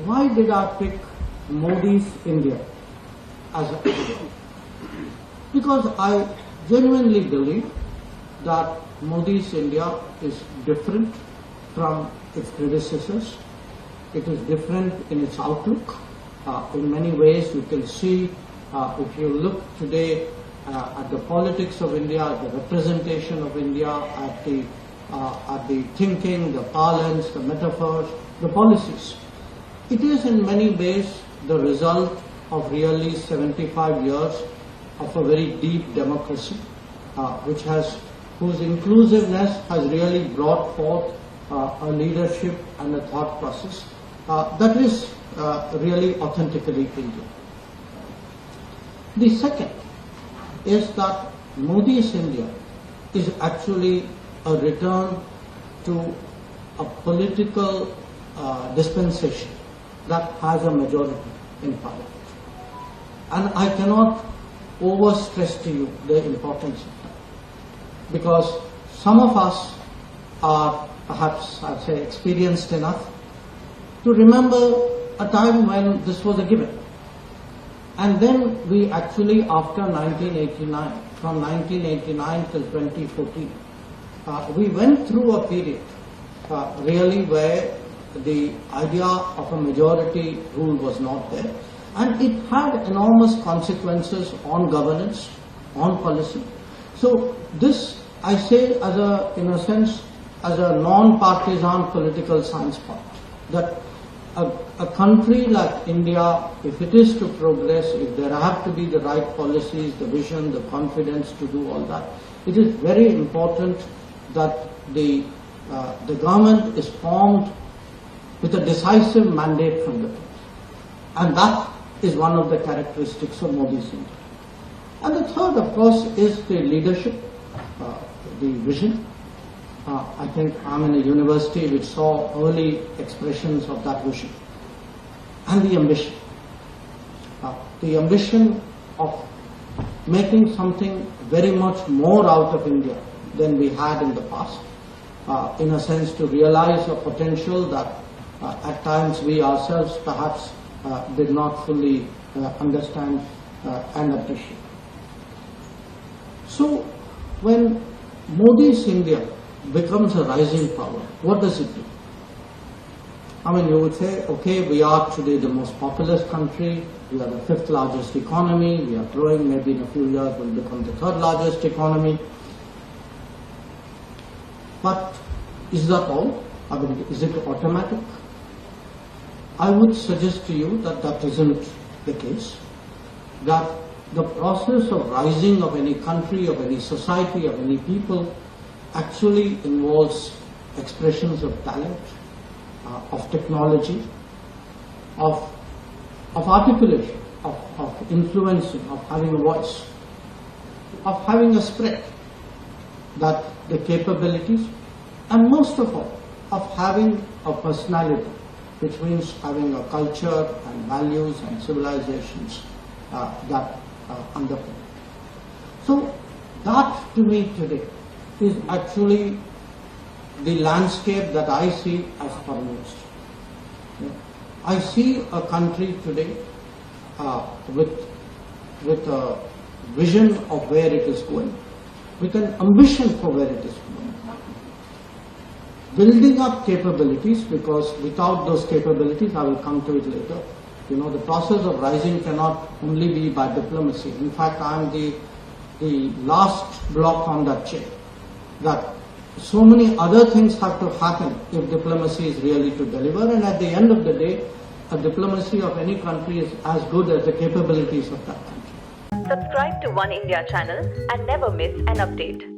why did I pick Modi's India as a example? Because I genuinely believe that Modi's India is different from its predecessors. It is different in its outlook. In many ways, you can see, if you look today at the politics of India, at the representation of India, at the thinking, the parlance, the metaphors, the policies. It is in many ways the result of really 75 years of a very deep democracy, whose inclusiveness has really brought forth a leadership and a thought process that is really authentically Indian. The second is that Modi's India is actually a return to a political dispensation that has a majority in parliament. And I cannot overstress to you the importance of that, because some of us are perhaps, I'd say, experienced enough to remember a time when this was a given. And then we actually, after 1989, from 1989 till 2014, we went through a period really where the idea of a majority rule was not there, and it had enormous consequences on governance, on policy. So this, I say, as a, in a sense, as a non-partisan political science part, that a country like India, if it is to progress, if there have to be the right policies, the vision, the confidence to do all that, it is very important that the government is formed with a decisive mandate from the people. And that is one of the characteristics of Modi's India. And the third, of course, is the leadership, the vision. I think I'm in a university which saw early expressions of that vision. And the ambition. The ambition of making something very much more out of India than we had in the past. In a sense, to realize a potential that at times we ourselves perhaps did not fully understand and appreciate. So when Modi's India becomes a rising power, what does it do? I mean, you would say, okay, we are today the most populous country, we are the 5th largest economy, we are growing, maybe in a few years we'll become the 3rd largest economy. But is that all? I mean, is it automatic? I would suggest to you that that isn't the case. That the process of rising of any country, of any society, of any people actually involves expressions of talent, of technology, of articulation, of influencing, of having a voice, of having a spread, that the capabilities, and most of all, of having a personality, which means having a culture and values and civilizations that underpin. So that to me today is actually the landscape that I see as foremost. I see a country today with a vision of where it is going, with an ambition for where it is going, building up capabilities, because without those capabilities, I will come to it later, you know, the process of rising cannot only be by diplomacy. In fact, I am the last block on that chain, that so many other things have to happen if diplomacy is really to deliver, and at the end of the day, a diplomacy of any country is as good as the capabilities of that country. Subscribe to Oneindia channel and never miss an update.